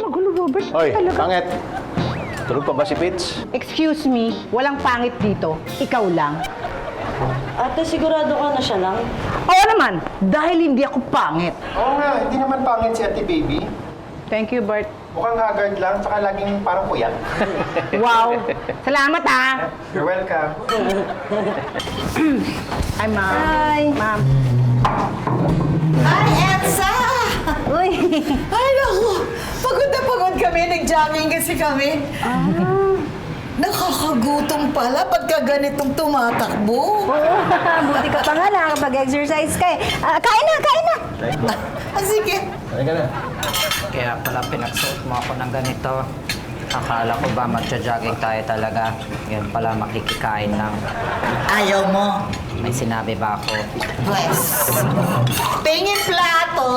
Kagulo, Robert. Hoy, Talaga. pangit. Tulog pa ba si Pitch? Excuse me, walang pangit dito. Ikaw lang. Ate, sigurado ka na siya lang? Oo naman, dahil hindi ako pangit. Oo nga, hindi naman pangit si Ate Baby. Thank you, Bert. Mukhang haggard lang, tsaka laging parang puyat. Wow. Salamat, ha. You're welcome. Hi, Ma'am. Hi. Ma'am. Ay, Elsa! Uy. Ay, naku! Pagod na pagod kami. Nag-jogging kasi kami. Nakakagutom pala pagka ganitong tumatakbo. Buti ka pa nga nakakapag-exercise ka eh. Kain na, kain na! Sige. Halika na. Kaya pala pinagsuot mo ako ng ganito. Akala ko ba magja-jogging tayo talaga? Yan pala makikikain lang. Ayaw mo. May sinabi ba ako? Pwes. Tingin plato.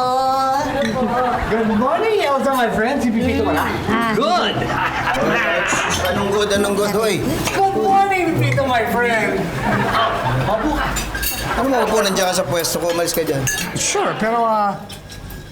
Good morning, Elsa, my friend. Si Pipito ka na. Good! Anong good, hoy? Good morning, Pipito, my friend. Ano maupo nandiyan ka sa pwesto ko? Umalis ka dyan. Sure, pero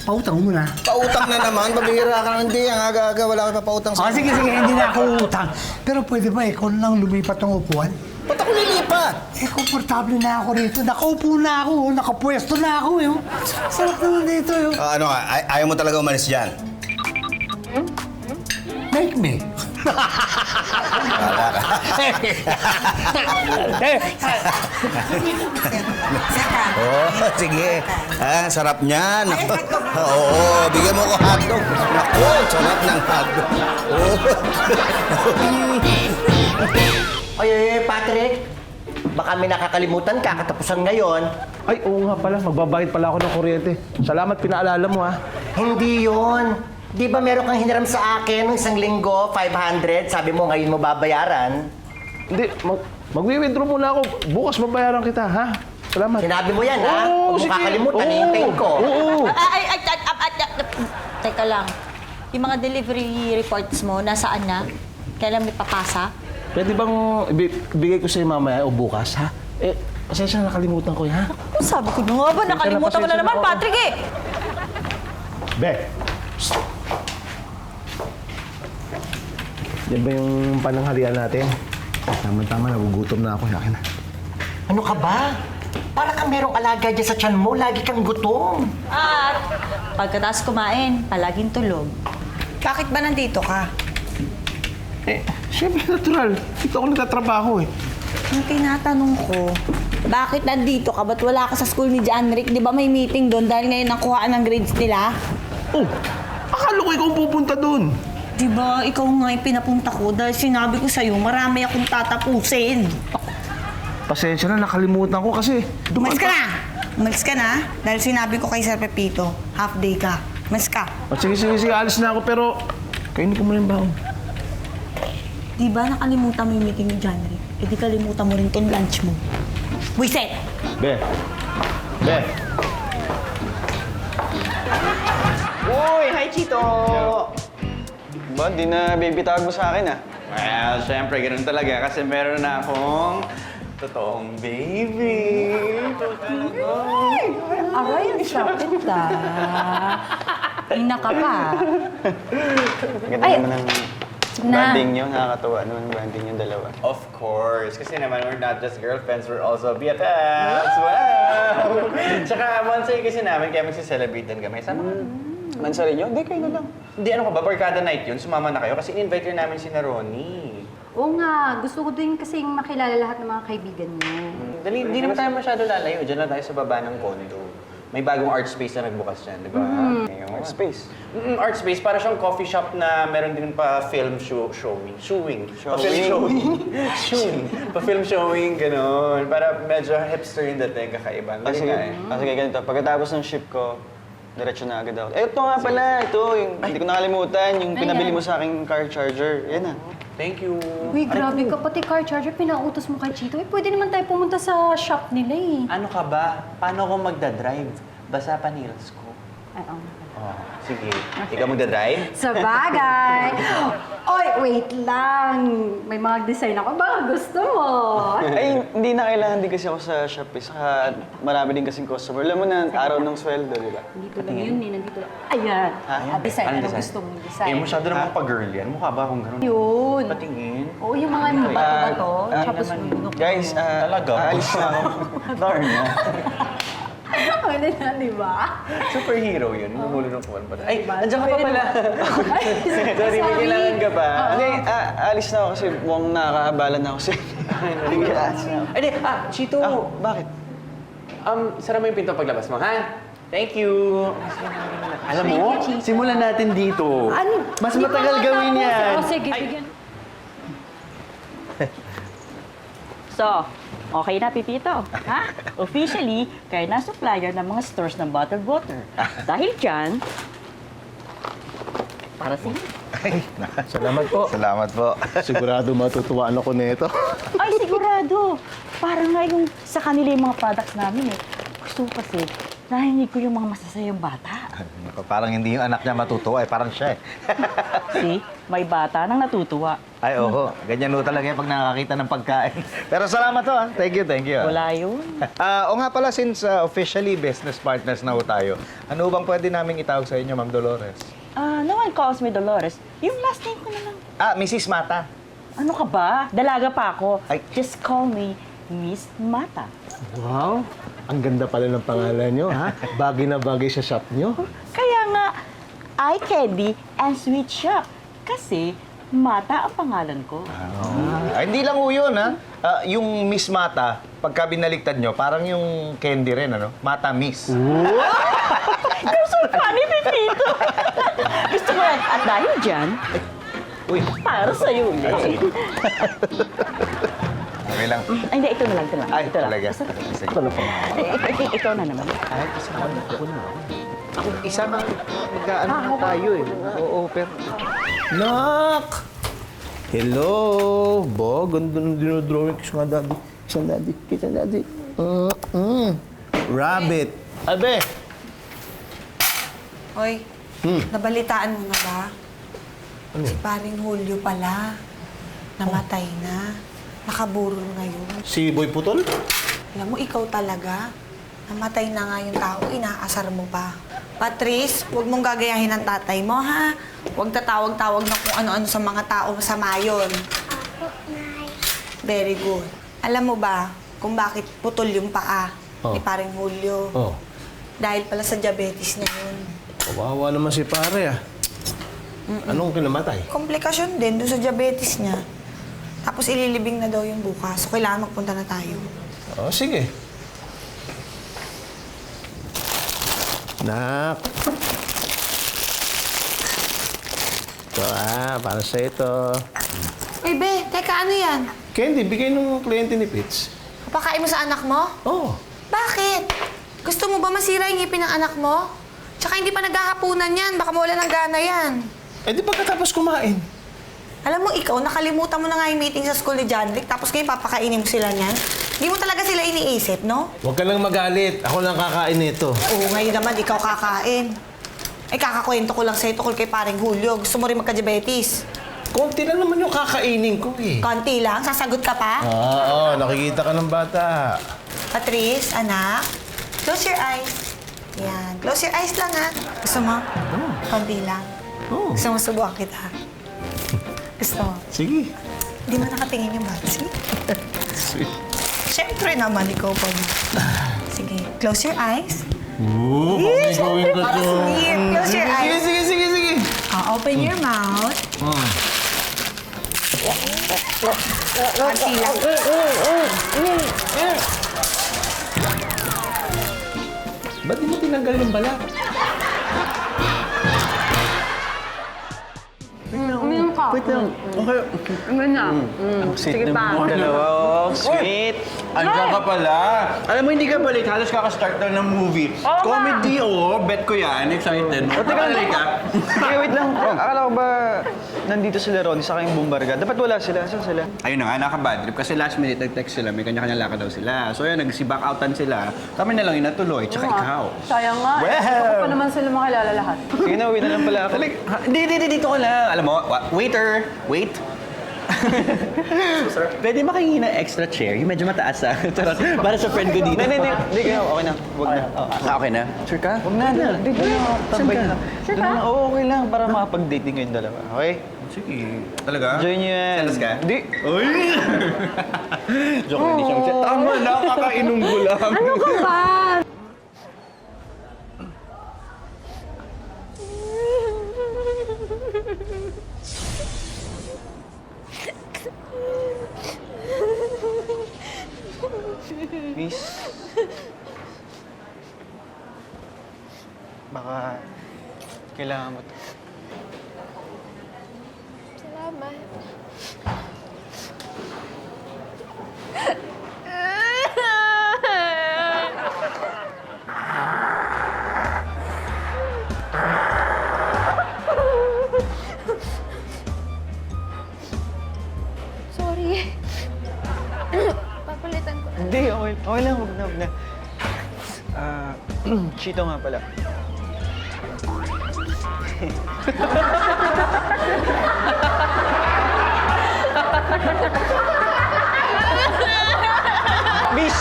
pautang mo muna. Pautang na naman. Pabihira ka. Hindi, ang aga-aga. Wala ka pa pautang sa... Sige, hindi na ako utang. Pero pwede ba ikaw lang lumipat ng upuan? Ba't ako lilipat? Komportable na ako rito. Nakaupo na ako. Nakapwesto na ako. Sarap naman dito. Ano nga, ayaw mo talaga umalis dyan? Make me. Sige. Sarap niyan. Oo, bigyan mo ko hotdog. Naku, sarap ng hotdog. Ay, Patrick. Baka may nakakalimutan ka katapusan ngayon. Ay, oo nga pala. Magbabayad pala ako ng kuryente. Salamat, pinaalala mo, ha. Hindi yon. Di ba meron kang hiniram sa akin ng isang linggo, 500? Sabi mo ngayon mo babayaran. Hindi, magwi-withdraw muna ako. Bukas babayaran kita, ha? Salamat. Sinabi mo yan, ha? Oo, Huwag mo sige. kakalimutan, Oo. hihintayin ko. Oo. Teka lang. Yung mga delivery reports mo, nasaan na? Kailan may papasa? Pwede bang ibigay ko sa'yo mamaya o bukas, ha? Eh, pasensya na nakalimutan ko, ha? Oh, sabi ko na nga ba, nakalimutan mo na pasensya naman, na. Patrick eh! Be! Yan ba yung pananghalian natin? Tama-tama, nagugutom na ako. Yakin na. Ano ka ba? Para kang merong alaga dyan sa tiyan mo, lagi kang gutom. At pagkatapos kumain, palaging tulog. Bakit ba nandito ka? Eh, syempre natural. Dito ako nagtatrabaho, eh. Yung tinatanong ko, bakit nandito ka? Ba't wala ka sa school ni John Rick? Di ba may meeting doon dahil ngayon nakuhaan ng grades nila? Oh, akala ko ikaw ang pupunta doon. Di ba ikaw nga yung pinapunta ko dahil sinabi ko sa'yo, marami akong tatapusin. Pasensya na, nakalimutan ko kasi. Umalis ka na! Umalis ka na dahil sinabi ko kay Sir Pepito, half day ka. Umalis ka. Oh, sige, alis na ako, pero kainin ko muna yung baon. Di ba nakalimutan mo yung meeting ni John Rick? E di kalimutan mo rin tong lunch mo. Wiset! Be! Uy, hi, Chito! Ba, di na baby tawag mo sa akin ah. Well, syempre, ganun talaga kasi meron na akong totoong baby. Aray, ang sakit Ina ka pa. Ganda naman ang bonding nyo, nakakatawa naman ang bonding nyo dalawa. Of course, kasi naman we're not just girlfriends, we're also BFFs. Wow! Tsaka monthsary kasi namin, kaya magsi-celebrate din kami. Sama ka. Mansari nyo? Hindi, kayo na lang. Hindi, ano ka ba? Barkada night yun, sumama na kayo kasi in-invite rin namin si Ronnie. Oo nga, gusto ko din kasing makilala lahat ng mga kaibigan niyo. Dali, hindi naman tayo masyado lalayo. Diyan lang tayo sa baba ng condo. May bagong art space na nagbukas dyan, di ba? Art space. Art space, para siyang coffee shop na meron din pa film showing. Pa film showing, gano'n. Para medyo hipster yung dating, kakaiba. Galing nga eh. Sige, ganito. Pagkatapos ng ship ko, diretso na agad ako. Eh, ito nga pala, ito. Yung, hindi ko nakalimutan, yung pinabili mo sa aking car charger. Yan na. Thank you. Uy, grabe ka, pati car charger, pinautos mo kay Chito. Eh, pwede naman tayo pumunta sa shop nila eh. Ano ka ba? Paano ako magdadrive? Basa pa nails ko. Ay, oo. Oh, sige. Ikaw magdadrive? Sa bagay. Oy, wait lang. May mga design ako. Baka gusto mo. Ay, hindi na kailangan din kasi ako sa Shopee. Saka marami din kasing customer. Alam mo na, araw ng sweldo, di ba? Nandito lang yun eh. Nandito lang. Ayan. Design. Anong Ano design? gusto mong design? Eh, masyado naman pa-girl yan. Mukha ba akong gano'n? Yun. Patingin. Oo, yung mga bato-bato. Tapos yung Guys, Talaga? aalis na ako. Darn na. Ano na, di ba? Superhero yun. Namulong ng kuwan pa. Ay, nandiyan ka pa Pwede pala. Sorry, may kailangan ka pa. Hindi, aalis na ako kasi mukhang nakakabalan na ako sa aalis na ako. Ay, di, Chito. Bakit? Sara mo yung pinto paglabas mo, ha? Thank you. Alam mo, simulan natin dito. Mas matagal gawin yan. O, sige, bigyan. So, okay na, Pipito. Ha? Officially, kayo na supplier ng mga stores ng bottled water. Dahil dyan, para sa inyo. Salamat po. Salamat po. Sigurado matutuwaan ako nito. Ay, sigurado. Parang nga yung sa kanila yung mga products namin eh. Gusto ko kasi, nahinig ko yung mga masasayang bata. Parang hindi yung anak niya matutuwa parang siya eh. See, may bata nang natutuwa. Ay, oo. Ganyan ho talaga yung pag nakakita ng pagkain. Pero salamat ho, ah. Thank you, thank you. Wala yun. O nga pala, since officially business partners na ho tayo, ano bang pwede namin itawag sa inyo, Ma'am Dolores? No one calls me Dolores. Yung last name ko na lang. Mrs. Mata. Ano ka ba? Dalaga pa ako. Just call me Miss Mata. Wow, ang ganda pala ng pangalan nyo, ha? Bagay na bagay sa shop nyo. Kaya nga, eye candy and sweet shop. Kasi, Mata ang pangalan ko. Hindi lang ho yun, ha? Yung Miss Mata, pagka binaligtad nyo, parang yung candy rin, ano? Mata Miss. You're so funny, Pipito! Gusto ko yan. At dahil dyan, para sa'yo ulit. Okay lang. Ay, hindi. Ito na lang. Ito lang. Ay, ito lang. talaga. Ito na pa. Ikaw na naman. Ay, isama na ako na. Ako, isama. Mag-ano na tayo eh. Oo, pero... Nak! Hello! Bo, ganda ng dinodrawing ko sa daddy. Kita daddy. Rabbit. Abe! Hoy, nabalitaan mo na ba? Si paring Julio pala. Namatay na. Nakaburol ngayon. Si Boy Putol? Alam mo, ikaw talaga. Namatay na nga yung tao, inaasar mo pa. Patrice, huwag mong gagayahin ang tatay mo, ha? Huwag tatawag-tawag na kung ano-ano sa mga tao masama yun. Very good. Alam mo ba kung bakit putol yung paa ni paring Julio? Oh. Dahil pala sa diabetes niya yun. Kawawa naman si pare, ah. Anong kinamatay? Komplikasyon din doon sa diabetes niya. Tapos ililibing na daw yung bukas. So, kailangan magpunta na tayo. Oh, sige. Nak. Ito, para sa ito. Uy, Be, teka, ano yan? Candy, bigay ng kliyente ni Pitts. Papakain mo sa anak mo? Oh. Bakit? Gusto mo ba masira yung ngipin ng anak mo? Tsaka hindi pa naghahapunan yan. Baka mawala ng gana yan. Eh, di pagkatapos kumain. Alam mo, ikaw, nakalimutan mo na nga yung meeting sa school ni John Rick, tapos ngayon papakainin mo sila niyan. Hindi mo talaga sila iniisip, no? Huwag ka lang magalit. Ako lang kakain nito. Oo, ngayon naman, ikaw kakain. Ay, kakakwento ko lang sa'yo tungkol kay paring Julio. Gusto mo rin magka-diabetes. Konti lang naman yung kakainin ko eh. Konti lang? Sasagot ka pa? Oo, nakikita ka ng bata. Patrice, anak, close your eyes. Yan. Close your eyes lang, ha? Gusto mo? Konti lang. Gusto mo subukan kita? Gusto mo? Sige. Hindi mo nakatingin yung bata. Sige. Siyempre naman, ikaw pa mo. Sige, close your eyes. Yes, siyempre, para sweet. Close your eyes. Sige. Open your mouth. Konti lang. Ba't di mo tinanggal yung balat? Uminom ka. Wait lang. Okay. Uminom na. Sweet Sige pa. naman dalawa. Oh, sweet. Andiyan ka pala. Alam mo, hindi ka balik. Halos kakastart na ng movie. Bet ko yan. Excited. O, teka, ka? wait lang. Akala ko ba nandito sila Ronnie sa yung Bumbarga. Dapat wala sila. Saan sila? Ayun na nga, nakabad trip. Kasi last minute nag-text sila, may kanya-kanya lakad daw sila. So yun, nag-back outan sila. Kami na lang yung natuloy, tsaka ikaw. Sayang nga. Well. Ako pa naman sila makilala lahat. Sige na, uwi na lang pala ako. Hindi, dito ko lang. Alam mo, waiter, wait. Pwede makingi ng extra chair, yung medyo mataas para sa friend ko dito. Hindi kayo. Okay na. Huwag na. Okay na? Sure ka? Huwag na. Dito na. Tambay na. Sure ka? Oo, okay lang. Para makapag-date din kayong dalawa. Okay? Sige. Talaga? Enjoy nyo yan. Selos ka? Hindi. Uy! Joke lang, hindi siya. Tama na, kakainom ko lang. Ano ka ba? Miss. Baka kailangan mo to. Salamat. Sorry. Papalitan ko na. Hindi, okay lang. Huwag na. Chito nga pala.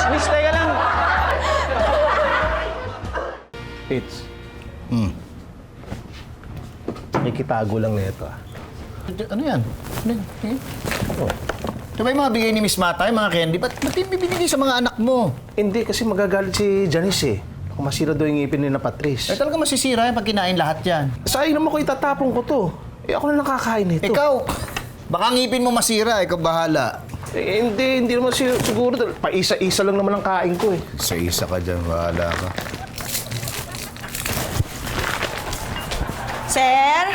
Miss, teka lang. It's. Ikitago lang na ito Ano yan? Ano yan? Oh. Di ba yung mga bigay ni Miss Mata, yung mga candy? Ba't yung bibinigay sa mga anak mo? Hindi, kasi magagalit si Janice eh. Kung masira daw yung ngipin ni na Patrice. Eh talaga masisira yan pag kinain lahat yan. Sayang naman ko itatapon ko to. Eh ako na nakakain nito. Ikaw, baka ngipin mo masira, ikaw bahala. Eh, hindi naman siguro. Pa-isa-isa lang naman ang kain ko eh. Sa isa ka dyan, bahala ka. Sir?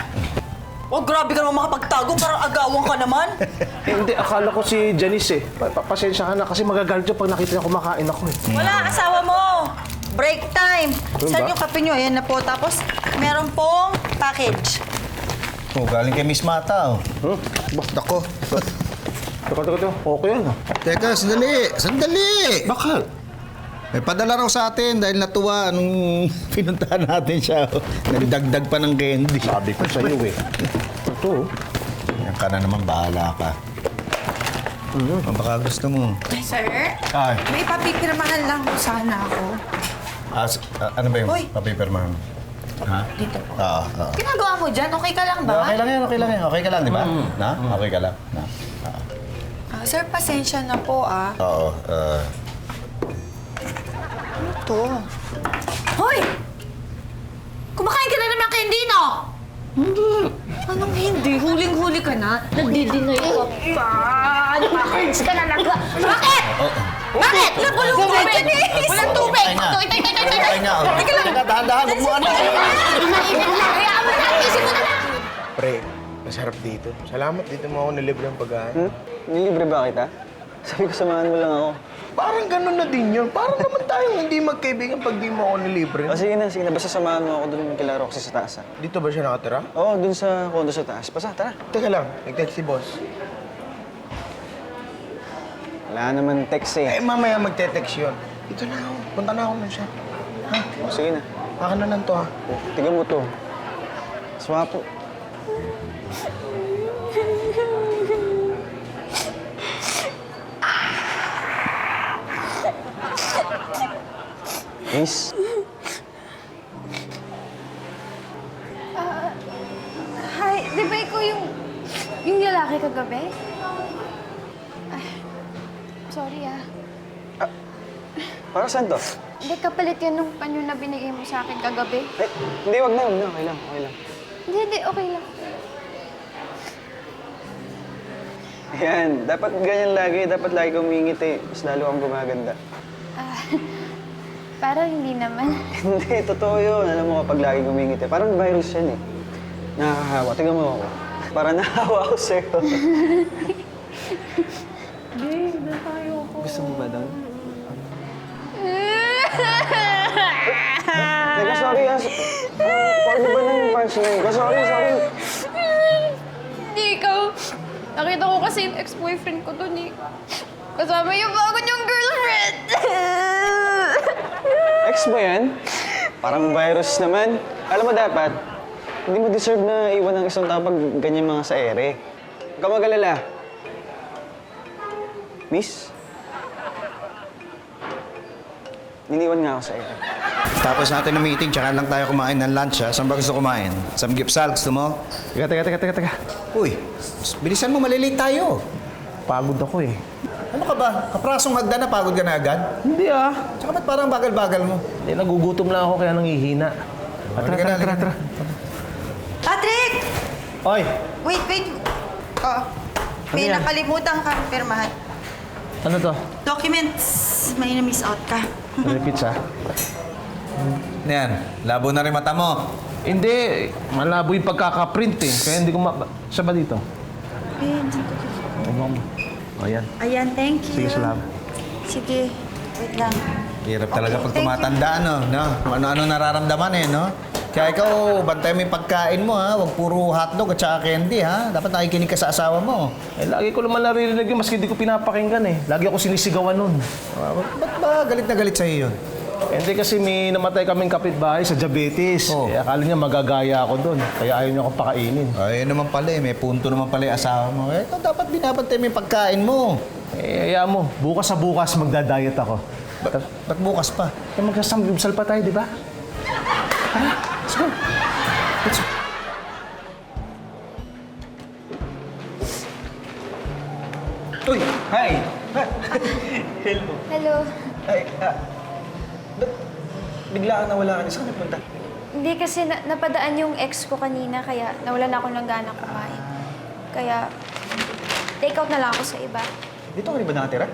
Oh, grabe ka naman makapagtago. Parang agawan ka naman. Hindi, akala ko si Janice eh. Pasensya ka na kasi magagalit siya pag nakita niya kumakain ako eh. Wala, asawa mo. Break time. Saan yung kape nyo? Ayan na po. Tapos, meron pong package. Oh, galing kay Miss Mata, oh. Dako. Teka. Okay yan ah. Teka, sandali! Bakit? May padala raw sa atin dahil natuwa nung pinuntahan natin siya. Oh. Nagdagdag pa ng candy. Sabi ko sa'yo eh. Ito. Yan ka na naman, bahala ka. Baka gusto mo. Sir, Ay. may papipirmahan lang po sana ako. Ano ba yung Hoy. papipirmahan? Ha? Dito po. Oo. Ginagawa mo dyan? Okay ka lang ba? Okay lang yan. Okay ka lang, di ba? Na? Okay ka lang. Na? Sir, pasensya na po ah. Oo. Ano to? Hoy! Kumakain ka na naman candy, no? Hindi. Anong hindi? Huling-huli ka na? Nagdi-deny ka pa. Nakakainis ka na lang. Bakit? Bakit? Walang tubig! Walang tubig! Ay nga. Teka lang. Dahan-dahan. Huwag mo ano. Hayaan mo na. Isip mo na lang. Pre, masarap dito. Salamat dito mo ako nilibre ang pagkain. Nilibre ba kita? Sabi ko, samahan mo lang ako. Parang ganun na din yun. Parang naman tayong hindi magkaibigan pag di mo ako nilibre. Sige na. Basta samahan mo ako doon kay Laro kasi sa taas. Dito ba siya nakatira? Oo, doon sa condo sa taas. Basta, tara. Teka lang, nag-text si boss. Wala naman text eh. Eh, mamaya magte-text yun. Dito na ako. Punta na ako nun siya. Ha? Sige na. Baka na lang to ha. Tignan mo to. Swapo. Miss? Hi, di ba ikaw yung lalaki kagabi? Sorry ah. Para saan to? Hindi kapalit yan nung panyo na binigay mo sa akin kagabi. Eh, hindi, wag na. Okay lang. Hindi, okay lang. Yan, dapat ganyan lagi. Dapat lagi kang umingit eh. Mas lalo kang gumaganda. Parang hindi naman. Hindi, totoo yun. Alam mo kapag lagi kang umingit eh. Parang virus yan eh. Nakakahawa. Tingnan mo ako. Parang nahawa ako sa'yo. Babe, natayo ko. Gusto mo ba doon? Teka, sorry ah. Pwede ba nang punchline ko? Sorry. Hindi Nakita ko kasi yung ex-boyfriend ko dun eh. Kasama yung bago niyong girlfriend. Ex mo yan? Parang virus naman. Alam mo dapat, hindi mo deserve na iwan ng isang tao pag ganyan mga sa ere. Huwag ka mag-alala. Miss? Niniwan nga ako sa ere. Tapos natin ng meeting, tsaka lang tayo kumain ng lunch, ha? Saan ba gusto kumain? Samgyupsal, gusto mo? Teka. Uy, bilisan mo, malilate tayo. Pagod ako eh. Ano ka ba? Kaprasong hagdan na, pagod ka na agad? Hindi ah. Tsaka ba't parang bagal-bagal mo? Hindi, nagugutom lang ako kaya nanghihina. Tara. Patrick! Oy! Wait. Oh, may yan? nakalimutan kang pirmahan. Ano to? Documents. May na-miss out ka. Repeats ah. Yan, labo na rin mata mo. Hindi, malabo yung pagkakaprint eh. Kaya hindi ko Siya ba dito? O yan. Ayan, thank you. Sige, salamat. Sige, wait lang. Hirap talaga pag thank you. tumatanda, no? Kung ano-ano nararamdaman eh, no? Kaya ikaw, bantay mo yung pagkain mo, ha? Huwag puro hotdog at saka candy, ha? Dapat nakikinig ka sa asawa mo. Eh, lagi ko naman naririnig yun, maski hindi ko pinapakinggan eh. Lagi ako sinisigawan nun. Ba't ba galit na galit sa'yo yun? Hindi kasi may namatay kaming kapitbahay sa diabetes. Oh. Eh, akala niya magagaya ako doon. Kaya ayaw niya akong pakainin. Ay, naman pala eh. May punto naman pala yung asawa mo. Eh, ito dapat binabantay mo yung pagkain mo. Eh, ayaw mo. Bukas sa bukas magda-diet ako. Ba't bukas pa? Eh, magsasamgimsal pa tayo, di ba? Tara, let's go. Let's go. Uy! Hi! Hello. Hello. Ay, ba't bigla ka nawala ka? Saan ka nagpunta? Hindi kasi napadaan yung ex ko kanina, kaya nawalan ako ng gana kumain. Kaya, take out na lang ako sa iba. Dito ka rin ba nakatira?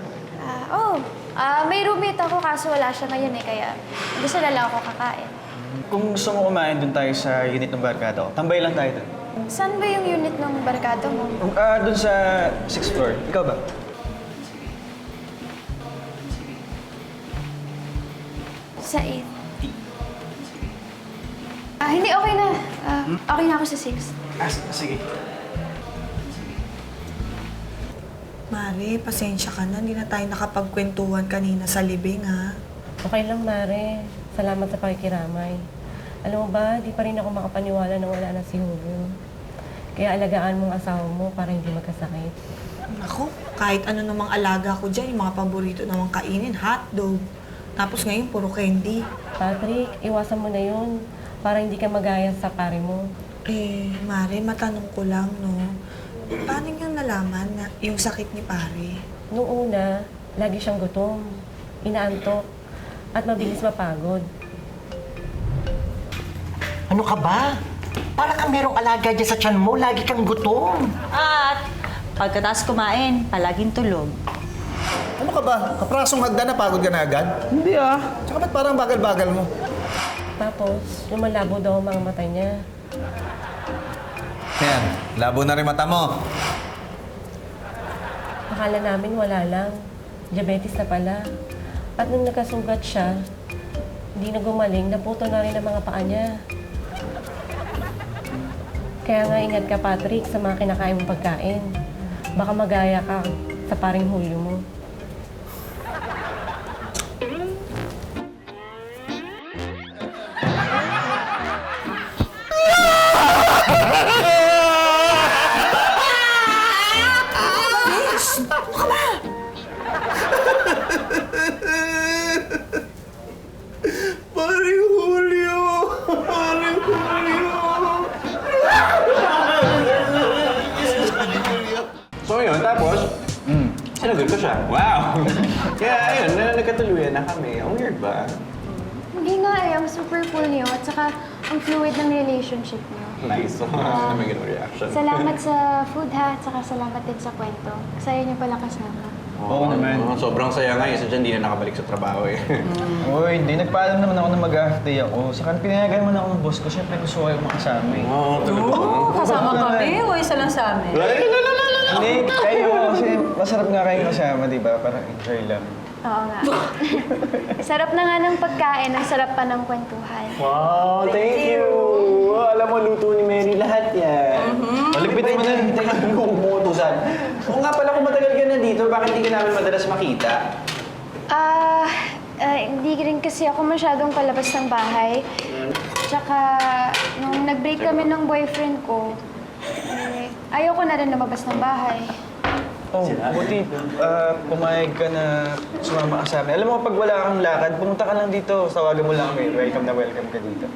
May roommate ako kaso wala siya ngayon eh, kaya gusto na lang ako kakain. Kung gusto mo kumain, dun tayo sa unit ng barkada ko. Tambay lang tayo dun. Saan ba yung unit ng barkado mo? Dun sa 6th floor. Ikaw ba? Sa 8. Hindi, okay na. Okay na ako sa 6. Sige. Mare, pasensya ka na. Hindi na tayo nakapagkwentuhan kanina sa libing, ha? Okay lang, Mare. Salamat sa pakikiramay. Alam mo ba, di pa rin ako makapaniwala na wala na si Julio. Kaya alagaan mong asawa mo para hindi magkasakit. Ako, kahit ano namang alaga ko dyan, yung mga paborito namang kainin, hotdog. Tapos ngayon, puro candy. Patrick, iwasan mo na yun para hindi ka magaya sa pare mo. Eh, Mare, matanong ko lang, no? Paano niyo nalaman na yung sakit ni pare? Noong una, lagi siyang gutom, inaantok, at mabilis mapagod. Ano ka ba? Para kang merong alaga dyan sa tiyan mo, lagi kang gutom. At pagkatapos kumain, palaging tulog. Ano ka ba? Kaprasong hagdan na, pagod ka na agad? Hindi ah. Tsaka ba't parang bagal-bagal mo? Tapos, lumalabo daw ang mga mata niya. Yan, labo na rin mata mo. Akala namin wala lang. Diabetes na pala. At nung nagkasugat siya, hindi na gumaling, naputo na rin ang mga paa niya. Kaya nga ingat ka, Patrick, sa mga kinakain mong pagkain. Baka magaya ka sa paring Julio mo. Paring Julio! Paring Julio! So yun, tapos, sinagot ko siya. Wow! Kaya ayun, nagkatuluyan na kami. Ang weird ba? Hindi nga eh, ang super cool niyo at saka ang fluid ng relationship niyo. Nice. Naman ganun reaction. Salamat sa food ha, at saka salamat din sa kwento. Saya niyo pala kasama. Oo naman. Sobrang saya nga. Isa dyan, di na nakabalik sa trabaho eh. Uy, hindi. Nagpaalam naman ako na mag-half-day ako. Saka pinayagan mo na ako ng boss ko. Siyempre gusto ko kayo makasama eh. Oo, talaga. Kasama kami o isa lang sa amin? Hindi, kayo. Kasi masarap nga kayo kasama, di ba? Parang enjoy lang. Oo nga. Sarap na nga ng pagkain, ang sarap pa ng kwentuhan. Wow, thank you! Oh, alam mo, luto ni Mary lahat yan. Bitaw mo na. Hindi ko umuutusan. Oo nga pala, kung matagal ka na dito, bakit hindi ka namin madalas makita? Hindi rin kasi ako masyadong palabas ng bahay. Tsaka, nung nag-break kami ng boyfriend ko, ayoko na rin lumabas ng bahay. Oh, buti pumayag ka na sumama ka sa amin. Alam mo, pag wala kang lakad, pumunta ka lang dito. Tawagan mo lang kami. Welcome na welcome ka dito.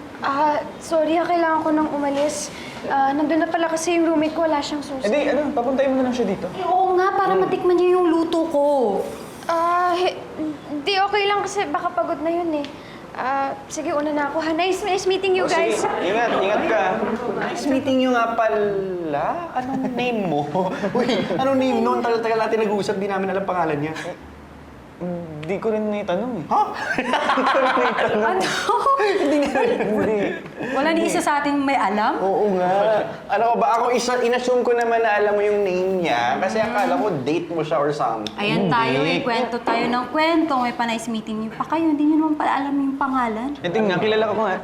Sorry, kailangan ko nang umalis. Nandun na pala kasi yung roommate ko, wala siyang susi. Hindi, papuntayin mo na lang siya dito. Oo nga, para matikman niya yung luto ko. Hindi, okay lang kasi baka pagod na yun eh. Sige, una na ako. Nice meeting you guys. Sige, ingat ka. Nice meeting you nga pala. Anong name mo? Uy, anong name nun? Tagal-tagal natin nag-uusap, di namin alam pangalan niya. Hindi ko rin naitanong eh. Ha? Ano? Hindi. Wala ni isa sa ating may alam? Oo nga. Ano ko ba? Ako inassume ko naman na alam mo yung name niya kasi akala ko date mo siya or something. Ayan tayo, may kwento tayo ng kwento. May pa-nice meeting niyo pa kayo. Hindi niyo naman pala alam yung pangalan. Hindi nga,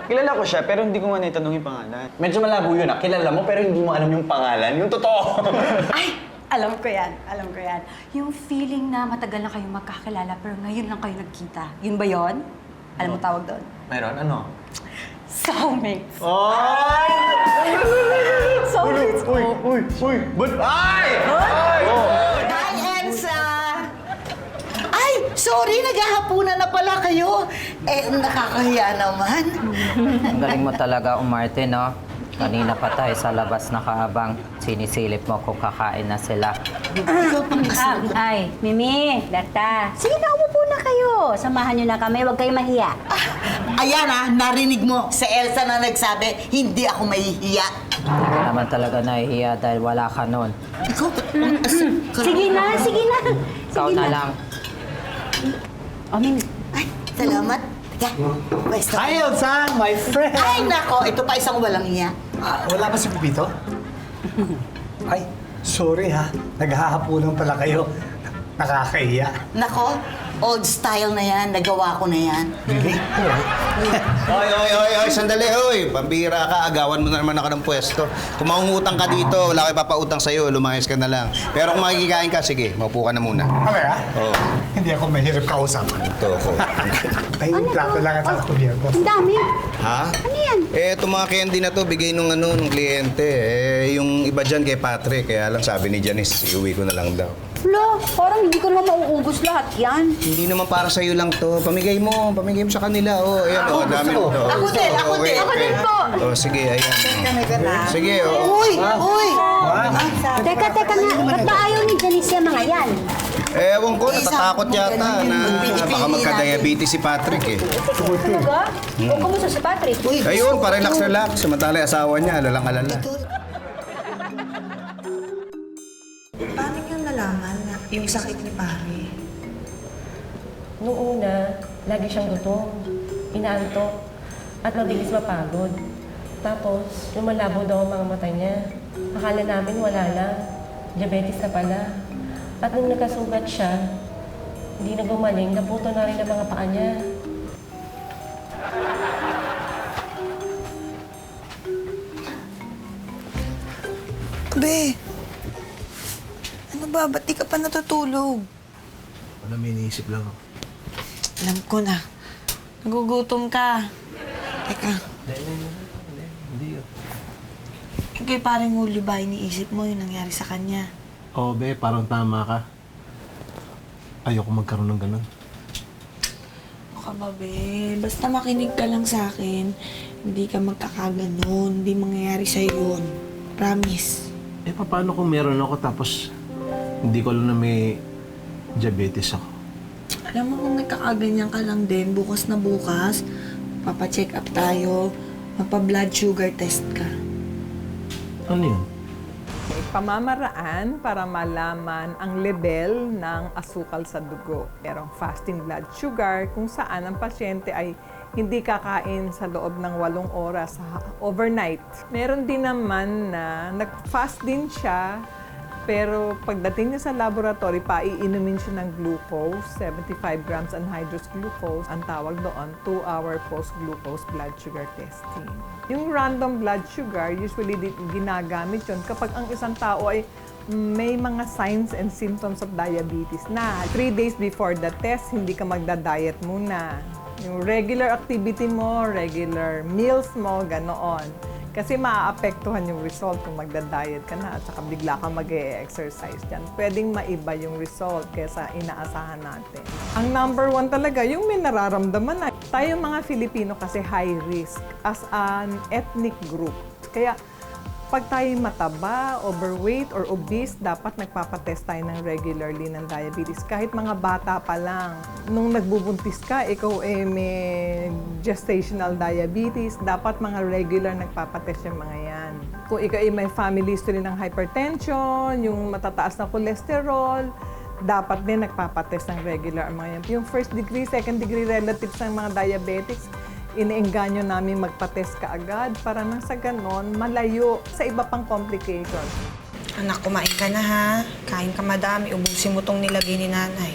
kilala ko siya pero hindi ko nga naitanong yung pangalan. Medyo malabo yun kilala mo pero hindi mo alam yung pangalan. Yung totoo. Ay! Alam ko yan. Yung feeling na matagal na kayong magkakilala pero ngayon lang kayo nagkita. Yun ba yon? Alam mo tawag doon? Meron? Ano? Soulmates. Ay! Soulmates. Uy! But ay! Hi, Elsa! Ay, sorry, naghahapunan na pala kayo. Nakakahiya naman. Ang galing mo talaga umarte, no? Kanina pa tayo sa labas nakaabang. Sinisilip mo kung kakain na sila. Ay, Mimi, Berta. Sige na, umupo na kayo. Samahan niyo na kami, huwag kayo mahiya. Ayan narinig mo. Sa Elsa na nagsabi, hindi ako mahihiya. Hindi ka naman talaga nahihiya dahil wala ka nun. Ikaw, Sige na. Ikaw na lang. Mimi. Ay, salamat. Pwesto. Hi, Elsa, my friend. Ay, nako, ito pa isang walang hiya. Wala ba si Pipito? Ay, sorry ha. Naghahapunan pala kayo. Nakakahiya. Nako, old style na yan. Nagawa ko na yan. Really? Oy, sandali, oy. Pambira ka, agawan mo na naman ako ng pwesto. Kung mangungutang ka dito, wala kayo papautang sa'yo, lumayas ka na lang. Pero kung makikikain ka, sige, maupo ka na muna. Okay ha? Oo. Hindi ako mahirap kausap. Ito ako. Ay, plato lang at ang kuliyan ko. Ang dami. Ha? Ano yan? Itong mga candy na to, bigay nung kliyente. Yung iba dyan kay Patrick, kaya lang sabi ni Janice, iuwi ko na lang daw. Lo, parang hindi ko naman mauubos lahat yan. Hindi naman para sa'yo lang to. Pamigay mo sa kanila. Oh, ayan, dami. Ako din. Ako din po. Oh, sige, ayan. Sige, Uy! Teka na. Ba't ba ayaw ni Janice yung mga yan? Ewan ko, natatakot yata na baka magka-diabetes si Patrick eh. Talaga? O kumusta si Patrick? Ayun, pa-relax. Samantala asawa niya, alalang-alala. Paano niyo nalaman na yung sakit ni pare? Noong una, lagi siyang gutom, inaantok, at mabilis mapagod. Tapos, lumalabo daw ang mga mata niya. Akala namin wala lang, diabetes na pala. At nung nagkasugat siya, hindi na gumaling, naputo na rin ang mga paa niya. Be, ano ba? Ba't di ka pa natutulog? Wala, may iniisip lang ako. Alam ko na. Nagugutom ka. Teka. Hindi yun. Yung kay parang huli ba, iniisip mo yung nangyari sa kanya? Oo, be, parang tama ka. Ayoko magkaroon ng ganun. Ano ka ba, be? Basta makinig ka lang sa akin. Hindi ka magkakaganon. Hindi mangyayari sa'yo yun. Promise. Paano kung meron ako tapos hindi ko alam na may diabetes ako? Alam mo kung nagkakaganyan ka lang din, bukas na bukas, papacheck up tayo, magpa-blood sugar test ka. Ano yun? May pamamaraan para malaman ang level ng asukal sa dugo. Merong fasting blood sugar kung saan ang pasyente ay hindi kakain sa loob ng 8 oras overnight. Meron din naman na nag-fast din siya Pero pagdating niya sa laboratory, paiinumin siya ng glucose, 75 grams anhydrous glucose, ang tawag doon, 2-hour post-glucose blood sugar testing. Yung random blood sugar, usually ginagamit yun kapag ang isang tao ay may mga signs and symptoms of diabetes na. 3 days before the test, hindi ka magda-diet muna. Yung regular activity mo, regular meals mo, ganoon. Kasi maaapektuhan yung result kung magda-diet ka na at saka bigla ka mag-e-exercise dyan. Pwedeng maiba yung result kesa inaasahan natin. Ang number 1 talaga, yung may nararamdaman na. Tayo mga Filipino kasi high risk as an ethnic group. Kaya pag tayo mataba, overweight, or obese, dapat nagpapatest tayo ng regularly ng diabetes. Kahit mga bata pa lang. Nung nagbubuntis ka, ikaw may gestational diabetes, dapat mga regular nagpapatest yung mga yan. Kung ikaw ay may family history ng hypertension, yung matataas na cholesterol, dapat din nagpapatest ng regular ang mga yan. Yung first degree, second degree relatives ng mga diabetics, iniengganyo namin magpa-test kaagad para nang sa ganon, malayo sa iba pang complications. Anak, kumain ka na ha. Kain ka madami. Ubusin mo tong nilagay ni nanay.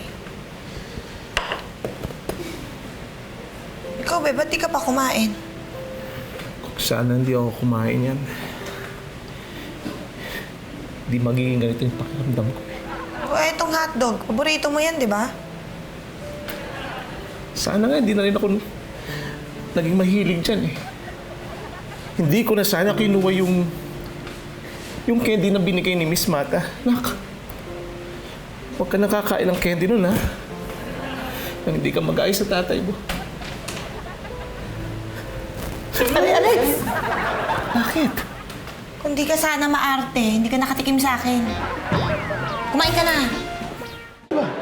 Ikaw, be, ba't di ka pa kumain? Sana hindi ako kumain yan. Di magiging ganito yung pakiramdam ko. O, etong hotdog. Paborito mo yan, di ba? Sana nga, hindi na rin ako naging mahilig dyan eh. Hindi ko na sana kinuha yung candy na binigay ni Miss Mata. Nak, huwag ka nakakain ng candy nun, ha? Nang hindi ka mag-ayos sa tatay mo. Alex! Bakit? Kung di ka sana maarte, hindi ka nakatikim sa akin. Kumain ka na.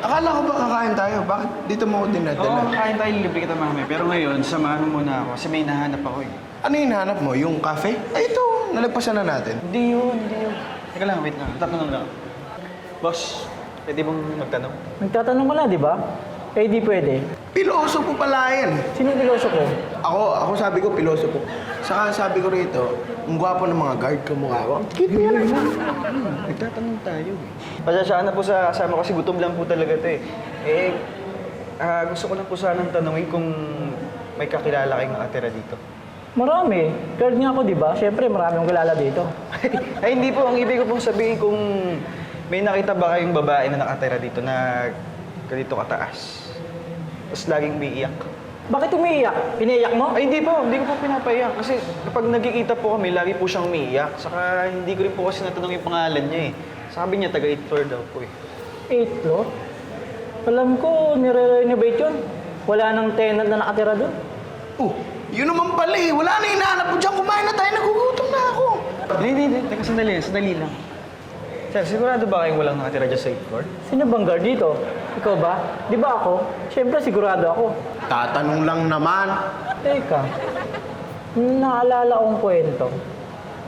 Akala ko ba kakain tayo? Bakit dito mo ako dinadala? Oo, kain tayo, libre kita mamaya. Pero ngayon, samahan mo muna ako kasi may nahanap ako eh. Ano yung hinahanap mo? Yung cafe? Ay, ito. Nalagpasan na natin. Hindi yun. Teka lang, wait lang. Tatanong lang. Boss, pwede bang magtanong? Nagtatanong ka na, di ba? Eh, di pwede. Piloso po pala yan. Sino yung piloso ko? Ako sabi ko, piloso po. Saka sabi ko rito, ang gwapo ng mga guard kamukha ko. Kita yan. Nagtatanong tayo eh. Pasasyaan na po sa kasama kasi gutom lang po talaga ito eh. Gusto ko lang po sanang tanungin kung may kakilala kayong nakatira dito. Marami. Guard nga ako, di ba? Siyempre, marami akong kilala dito. Ay, hindi po. Ang ibig ko pong sabihin kung may nakita ba kayong babae na nakatira dito na ganito kataas. Tapos laging umiiyak. Bakit umiiyak? Piniiyak mo? Ay, hindi po. Hindi ko po pinapaiyak. Kasi kapag nagkikita po kami, lagi po siyang umiiyak. Saka hindi ko rin po kasi natanong yung pangalan niya eh. Sabi niya, taga 8th floor daw po eh. 8th floor? Alam ko, nire-renovate yun. Wala nang tenant na nakatira doon. Oh, yun naman pala eh. Wala na hinahanap ko dyan. Kumain na tayo. Nagugutom na ako. Hindi. Teka, sandali lang. Sir, sigurado ba kayong walang nakatira dyan sa 8th floor? Sino bang guard dito? Ikaw ba? Di ba ako? Siyempre, sigurado ako. Tatanong lang naman. Teka, naalala kong kwento.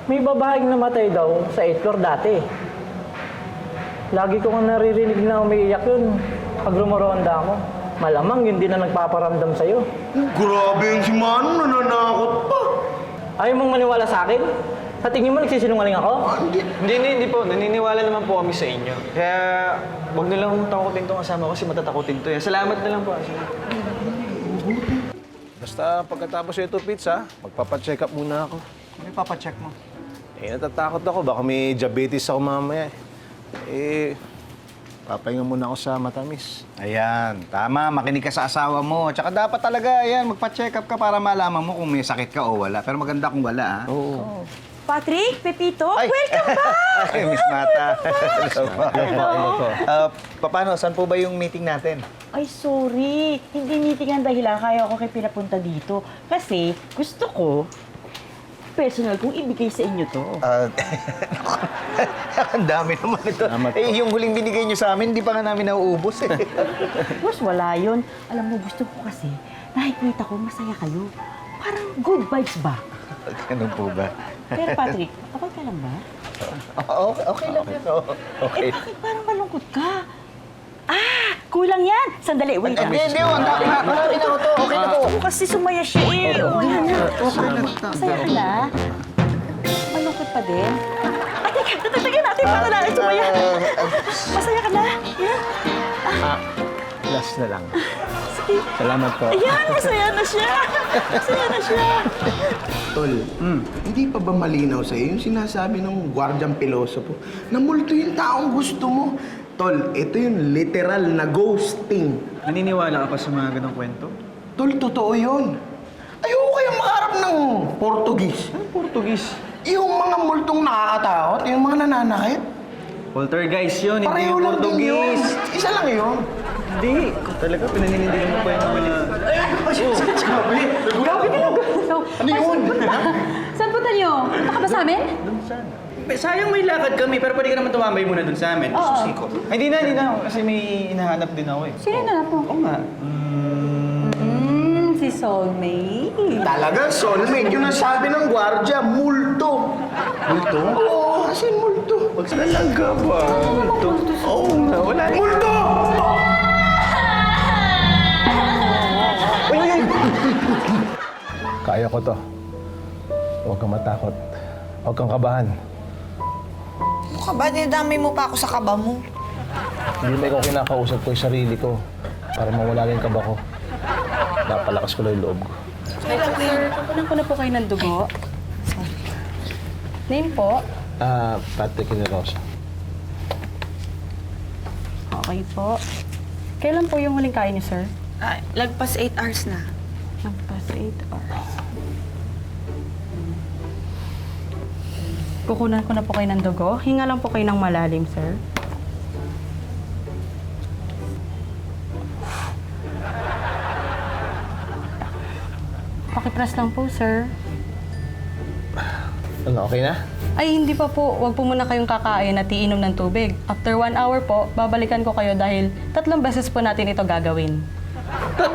May babaeng namatay daw sa 8th floor dati. Lagi ko naririnig na umiiyak yun pag rumoronda ako. Malamang yun din na nagpaparamdam sa'yo. Grabe yung si Mano, nananakot pa. Ayaw mong maniwala sa akin? Sa tingin mo nagsisinungaling ako? Hindi po. Naniniwala naman po kami sa inyo. Kaya, wag na lang takutin itong kasama ko kasi matatakutin to. Salamat na lang po. Basta pagkatapos ito, pizza, magpapacheck up muna ako. Ano yung papacheck mo? Eh, natatakot ako. Baka may diabetes ako mamaya. Eh, papahinga muna ako sa matamis. Ayan, tama. Makinig ka sa asawa mo. Tsaka dapat talaga, ayan, magpa-check up ka para malaman mo kung may sakit ka o wala. Pero maganda kung wala, ha? Oo. Patrick, Pepito, Ay. welcome back! Ay, Miss Mata. Hello po. Paano, saan po ba yung meeting natin? Ay, sorry. Hindi meeting ang dahilan kaya ako kayo pinapunta dito. Kasi gusto ko, personal kong ibigay sa inyo to. Ang dami naman ito. Yung huling binigay nyo sa amin, hindi pa nga namin nauubos eh. Boss, wala yun. Alam mo, gusto ko kasi, nakikita ko masaya kayo. Parang good vibes ba? Ganun po ba? Pero Patrick, okay ka lang ba? Okay lang yan. Okay. Eh, bakit parang malungkot ka? Kulang yan! Sandali, wait lang. Hindi, wala na ako to. Okay na po. Ako kasi sumaya siya eh. Okay na. Masaya ka na? Malungkot pa din? Tatagyan natin para natin sumaya. Masaya ka na? Yeah. Last na lang. Salamat po. Ayan, masaya na siya. Masaya na siya. Tol, hindi pa ba malinaw sa'yo yung sinasabi ng gwardyang pilosopo na multo yung taong gusto mo? Tol, ito yung literal na ghosting. Naniniwala ka pa sa mga ganong kwento? Tol, totoo yun. Ayoko kaya makaharap ng Portuguese. Anong Portuguese? Yung mga multong nakakatakot, yung mga nananakit. Poltergeist yun, hindi Pareho yung lang din yun. Portuguese. Isa lang yun. Hindi. Talaga, pinaninindigan mo pa yung mga... Sabi, grabe ka lang. Ano yun? Saan punta niyo? Punta ka ba sa amin? Sayang may lakad kami, pero pwede ka naman tumambay muna dun sa amin. Oo. Susi ko. Ay, hindi na. Kasi may hinahanap din ako eh. Sino na po? Oo nga. Si soulmate. Talaga, soulmate. Yung nasabi ng gwardya, multo. Multo? Oo, kasi multo. Talaga ba? Multo? Oo nga, wala na. Multo! Kaya ko to. Huwag kang matakot. Huwag kang kabahan. Ano ka ba? Dinadamay mo pa ako sa kaba mo. Hindi na ikaw kinakausap ko yung sarili ko para mawala lang yung kaba ko. Napalakas ko lang yung loob ko. Sir, kukunan ko na po kayo ng dugo. Name po? Patrick Generosa. Okay po. Kailan po yung huling kain niyo, sir? Lagpas 8 hours na. Lagpas 8 hours. Kukunan ko na po kayo ng dugo. Hinga lang po kayo ng malalim, sir. Pakipress lang po, sir. Ano, okay na? Ay, hindi pa po. Huwag po muna kayong kakain at iinom ng tubig. After 1 hour po, babalikan ko kayo dahil 3 beses po natin ito gagawin. 3?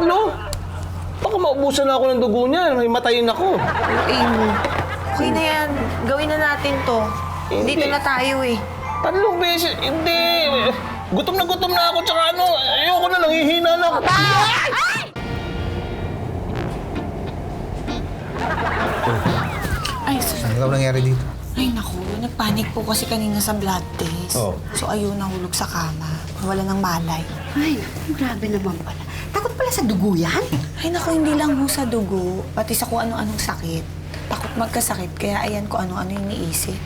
Baka maubusan na ako ng dugo niya. May matayin ako. Okay na yan. Gawin na natin to. Dito na tayo eh. 3 beses? Hindi. Gutom na ako. Tsaka ano, ayoko na, nangihina na ako. Ay, Ano nangyari dito? Ay, naku. Nagpanik po kasi kanina sa blood test. Oh. So, ayaw nahulog sa kama. Wala ng malay. Ay, grabe naman pala. Takot pala sa dugo yan? Ay, naku, hindi lang ho sa dugo. Pati sa kung ano-anong sakit. Takot magkasakit, kaya ayan ko ano-ano yung iniisip.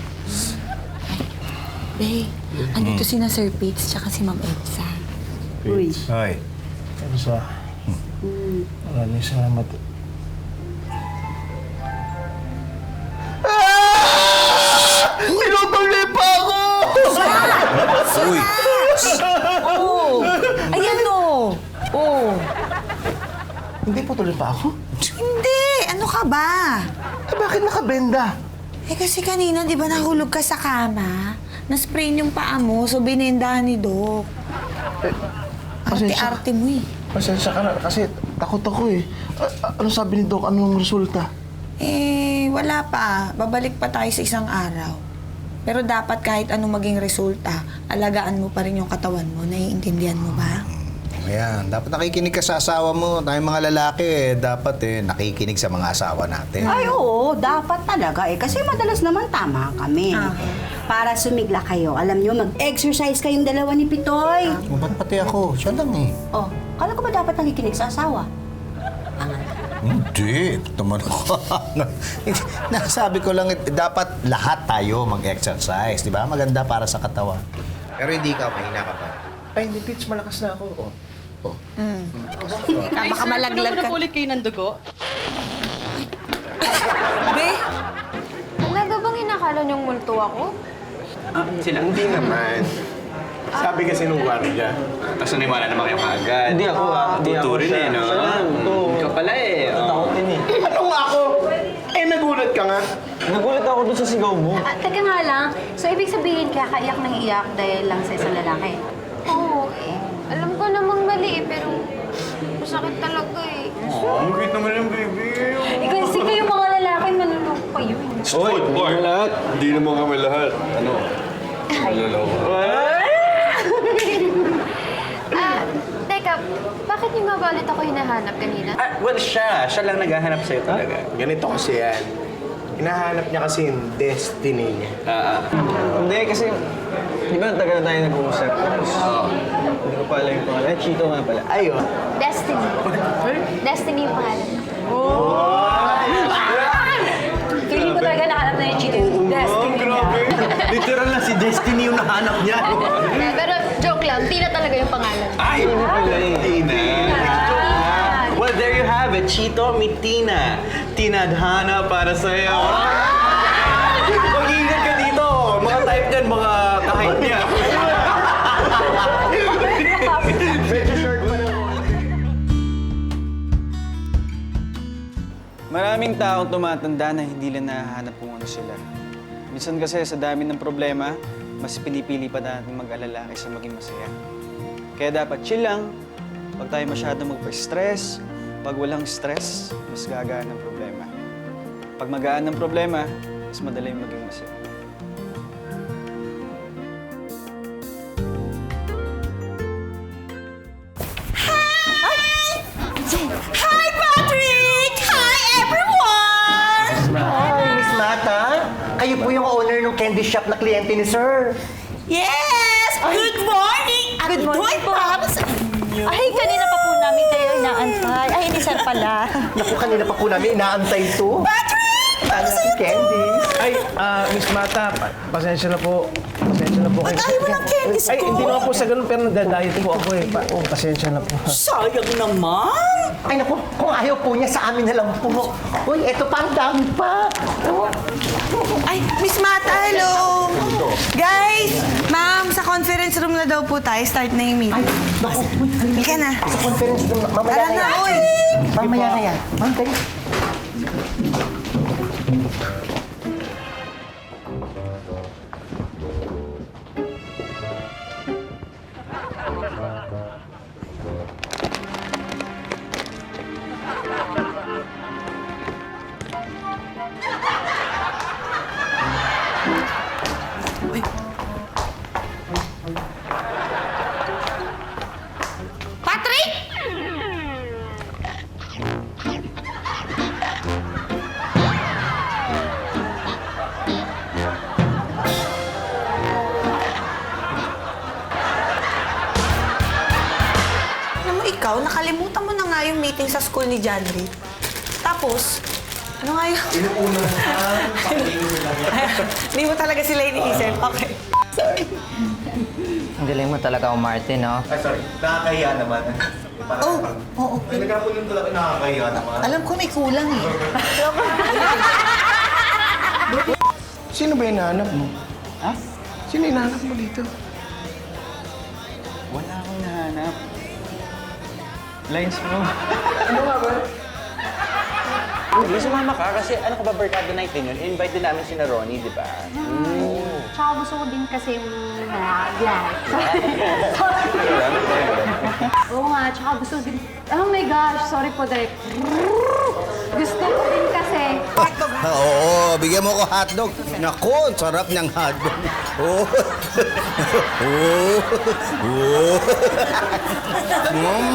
Ay, andito si na Sir Pete, tsaka si Ma'am Elsa. Uy. Hoy. Elsa. Maraming salamat. Tinutuloy pa ako! Uy! Oh! Ayan o! Oh! Hindi po tuloy pa ako? Hindi! Ano ka ba? Eh, bakit nakabenda? Eh kasi kanina, di ba nahulog ka sa kama? Na-sprain yung paa mo, so binendahan ni Doc. Arte-arte mo eh. Pasensya ka na, kasi takot ako eh. Ano sabi ni Doc? Anong resulta? Eh, wala pa. Babalik pa tayo sa isang araw. Pero dapat kahit anong maging resulta, alagaan mo pa rin yung katawan mo. Naiintindihan mo ba? Ayan, dapat nakikinig ka sa asawa mo. Tayong mga lalaki, dapat nakikinig sa mga asawa natin. Ay, oo. Dapat talaga eh. Kasi madalas naman tama kami. Para sumigla kayo, alam nyo, mag-exercise kayong dalawa ni Pitoy. Ba't pati ako? Siya lang eh. Oh, kala ko ba dapat nakikinig sa asawa? Hindi. Tuman ako. Nasabi ko lang, dapat lahat tayo mag-exercise, di ba? Maganda para sa katawan. Pero hindi ka, mahina ka pa. Ay, hindi, Pitch. Malakas na ako. Baka malaglag ka. ulit kayo ng dugo? Be? Talaga bang inakala niyong multo ako? Sila? Hindi naman. Sabi kasi nung gwardiya. Tapos naniwala naman kayo kaagad. Hindi ako Tuturin eh, no? Ikaw pala eh. Takot din eh. Ano nga ako? Eh, nagulat ka nga. Nagulat ako dun sa sigaw mo. Teka nga lang, so ibig sabihin kaya kaiyak nang iyak dahil lang sa isang lalaki? Oo, eh. Alam ko namang mali eh, pero masakit talaga eh. Ang cute naman yung baby. Kasi kayong mga lalaki, manulog kayo. Oy, hindi lahat. Hindi naman kami lahat. Ano? Maloloko. Teka, bakit niyo nga ba ulit ako hinahanap kanina? Well, siya lang naghahanap sa'yo talaga. Ganito kasi yan. Hinahanap niya kasi yung destiny niya. Hindi Hindi, kasi di ba ang tagal na tayo nag-uusap? Tapos, hindi ko pa alam yung pangalan. Chito nga pala. Ayun. Destiny. Destiny yung pangalan. Feeling ko talaga nahanap na yung Chito. Destiny niya. Literal na si Destiny yung nahanap niya. Pero joke lang, Tina talaga yung pangalan. Ay, hindi pala eh. Tina. Well, there you have it. Chito, meet Tina. Tinadhana para sa'yo. Mag-iingat ka dito. Mga type dyan, mga kahit niya. Medyo short pa naman. Maraming taong tumatanda na hindi lang nahahanap kung ano sila. Minsan kasi sa dami ng problema, mas pinipili pa natin mag-alala kaysa maging masaya. Kaya dapat chill lang, huwag tayo masyadong magpa-stress. Pag walang stress, mas gagaan ang problema. Pag magaan ang problema, mas madali maging masaya. Hi, Patrick! Hi, everyone! Hi, Miss Mata. Kayo po yung owner ng candy shop na kliyente ni Sir. Yes! Good morning! Good morning po! Ay, kanina pa po namin kayo inaantay. Ay, hindi sir pala. Naku, kanina pa po namin inaantay ito. Patrick! Ang candies. Ay, Miss Mata, pasensya na po. Pasensya na po kayo. Ba't ayaw mo ng candies Ay, ko? hindi naman po sa ganun, pero nagda-diet po ako eh. Pasensya na po. Sayang naman! Ay naku, kung ayaw po niya, sa amin na lang po. Uy, eto pa, ang dami pa. Ay, Miss Mata, hello! Guys, ma'am, sa conference room na daw po tayo. Start na yung meeting. Naku, Halika na. sa conference room, mamaya Tara na na, yan. oy! Mamaya na yan. Ma'am, tayo. Patrick! Alam mo, ikaw, nakalimutan mo na nga yung meeting sa school ni John Reed. Tapos, ano nga yun? Inuuna Hindi mo talaga sila iniisip. Okay. Sorry. Ang galing mo talaga, Martin, no? Ay, sorry. Nakakahiya naman. Oo. Ay, nagkakulong talaga nakakahiya naman. Alam ko may kulang eh. Sino ba hinahanap mo? Ha? Sino hinahanap mo dito? Wala akong nahanap. Lines mo. Ano nga ba? Hindi, sumama ka kasi ano ka ba, Barkada Night din yun? Invite din namin si na Ronnie, di ba? Tsaka gusto ko din kasi Oo nga, tsaka gusto din... Oh my gosh, sorry po, Direk. Gusto ko din kasi... Oo, bigyan mo ko hotdog. Naku, ang sarap ng hotdog. Oo. Oo. Oo.